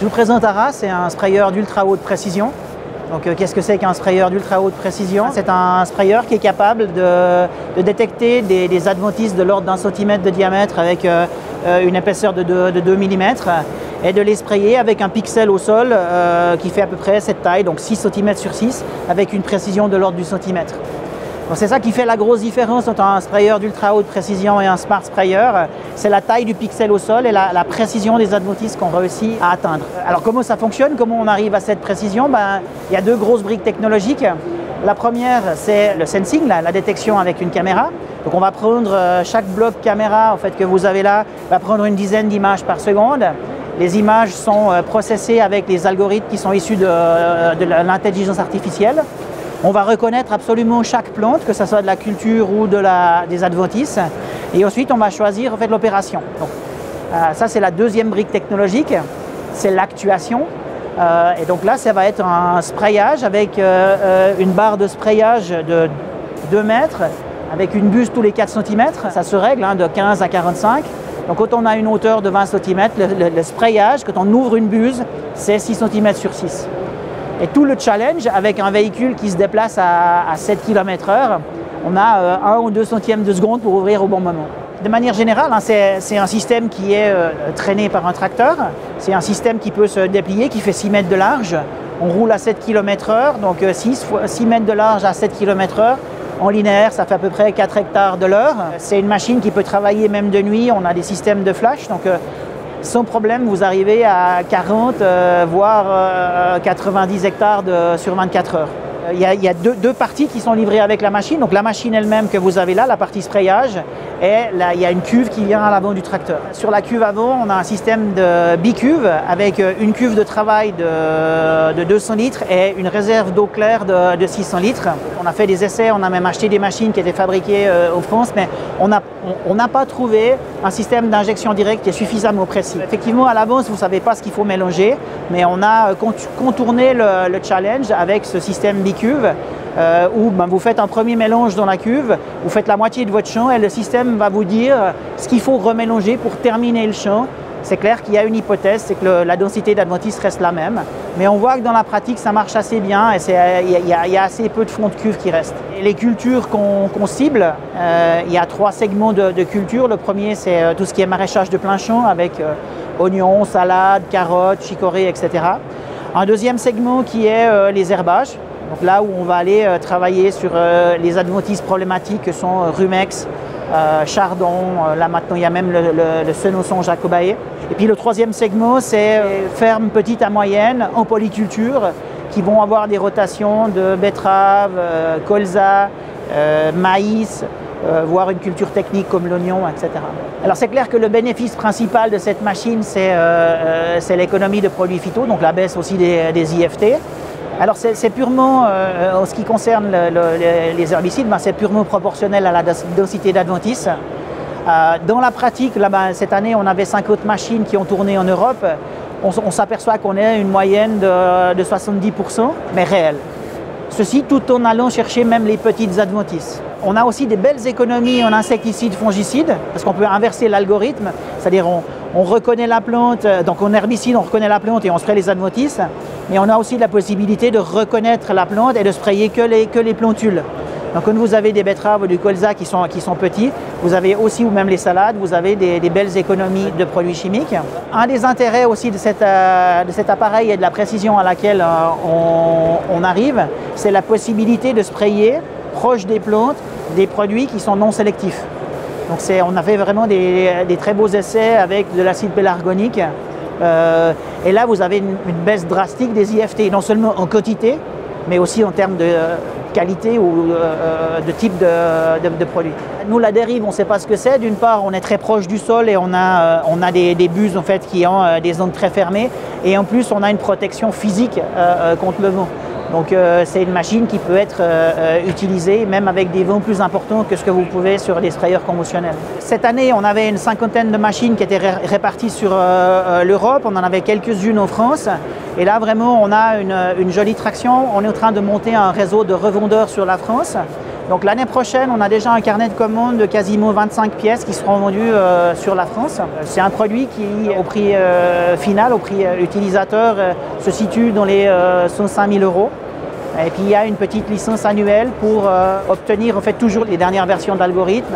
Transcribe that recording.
Je vous présente ARA, c'est un sprayeur d'ultra haute précision. Donc qu'est-ce que c'est qu'un sprayeur d'ultra haute précision? C'est un sprayeur qui est capable de détecter des adventices de l'ordre d'1 cm de diamètre avec une épaisseur de 2 mm et de les sprayer avec un pixel au sol qui fait à peu près cette taille, donc 6 cm sur 6, avec une précision de l'ordre du centimètre. C'est ça qui fait la grosse différence entre un sprayeur d'ultra haute précision et un smart sprayer. C'est la taille du pixel au sol et la précision des adventices qu'on réussit à atteindre. Alors comment ça fonctionne? Comment on arrive à cette précision? Il y a deux grosses briques technologiques. La première, c'est le sensing, la détection avec une caméra. Donc on va prendre chaque bloc caméra en fait, que vous avez là, va prendre une dizaine d'images par seconde. Les images sont processées avec les algorithmes qui sont issus de l'intelligence artificielle. On va reconnaître absolument chaque plante, que ce soit de la culture ou des adventices. Et ensuite, on va choisir en fait, l'opération. Ça, c'est la deuxième brique technologique, c'est l'actuation. Et donc là, ça va être un sprayage avec une barre de sprayage de 2 mètres, avec une buse tous les 4 cm. Ça se règle de 15 à 45. Donc quand on a une hauteur de 20 cm, le sprayage, quand on ouvre une buse, c'est 6 cm sur 6. Et tout le challenge avec un véhicule qui se déplace à 7 km/h, on a 1 ou 2 centièmes de seconde pour ouvrir au bon moment. De manière générale, c'est un système qui est traîné par un tracteur. C'est un système qui peut se déplier, qui fait 6 mètres de large. On roule à 7 km/h, donc 6 mètres de large à 7 km/h. En linéaire, ça fait à peu près 4 hectares de l'heure. C'est une machine qui peut travailler même de nuit. On a des systèmes de flash. Donc, sans problème, vous arrivez à 40, voire 90 hectares sur 24 heures. Il y a deux parties qui sont livrées avec la machine. Donc la machine elle-même que vous avez là, la partie sprayage, et là, il y a une cuve qui vient à l'avant du tracteur. Sur la cuve avant, on a un système de bicuve avec une cuve de travail de 200 litres et une réserve d'eau claire de 600 litres. On a fait des essais, on a même acheté des machines qui étaient fabriquées en France, mais on n'a pas trouvé un système d'injection directe qui est suffisamment précis. Effectivement, à l'avance, vous ne savez pas ce qu'il faut mélanger, mais on a contourné le challenge avec ce système bicuve où vous faites un premier mélange dans la cuve, vous faites la moitié de votre champ et le système va vous dire ce qu'il faut remélanger pour terminer le champ. C'est clair qu'il y a une hypothèse, c'est que la densité d'adventices reste la même, mais on voit que dans la pratique ça marche assez bien et il y a assez peu de fond de cuve qui restent. Et les cultures qu'on cible, il y a 3 segments de culture. Le premier, c'est tout ce qui est maraîchage de plein champ avec oignons, salades, carottes, chicorées, etc. Un deuxième segment qui est les herbages. Donc là où on va aller travailler sur les adventices problématiques que sont rumex, chardon, là maintenant il y a même le senosson jacobae. Et puis le troisième segment, c'est fermes petites à moyennes en polyculture qui vont avoir des rotations de betteraves, colza, maïs, voire une culture technique comme l'oignon, etc. Alors c'est clair que le bénéfice principal de cette machine, c'est l'économie de produits phyto, donc la baisse aussi des IFT. Alors c'est purement, en ce qui concerne les herbicides, c'est purement proportionnel à la densité d'adventices. Dans la pratique, là, cette année, on avait 50 machines qui ont tourné en Europe. On s'aperçoit qu'on est à une moyenne de 70%, mais réelle. Ceci tout en allant chercher même les petites adventices. On a aussi des belles économies en insecticides, fongicides, parce qu'on peut inverser l'algorithme, c'est-à-dire on reconnaît la plante, donc en herbicide on reconnaît la plante et on spraye les adventices, mais on a aussi la possibilité de reconnaître la plante et de sprayer que les plantules. Donc quand vous avez des betteraves ou du colza qui sont petits, vous avez aussi, ou même les salades, vous avez des belles économies de produits chimiques. Un des intérêts aussi de cet appareil et de la précision à laquelle on arrive, c'est la possibilité de sprayer proche des plantes des produits qui sont non sélectifs. Donc on a fait vraiment des très beaux essais avec de l'acide pélargonique. Et là, vous avez une baisse drastique des IFT, non seulement en quantité, mais aussi en termes de qualité ou de type de produit. Nous, la dérive, on ne sait pas ce que c'est. D'une part, on est très proche du sol et on a des buses en fait, qui ont des zones très fermées. Et en plus, on a une protection physique contre le vent. Donc c'est une machine qui peut être utilisée même avec des vents plus importants que ce que vous pouvez sur des sprayeurs conventionnels. Cette année, on avait une 50aine de machines qui étaient réparties sur l'Europe. On en avait quelques-unes en France. Et là, vraiment, on a une jolie traction. On est en train de monter un réseau de revendeurs sur la France. Donc l'année prochaine, on a déjà un carnet de commandes de quasiment 25 pièces qui seront vendues sur la France. C'est un produit qui, au prix final, au prix utilisateur, se situe dans les 105 000 €. Et puis il y a une petite licence annuelle pour obtenir en fait toujours les dernières versions de l'algorithme.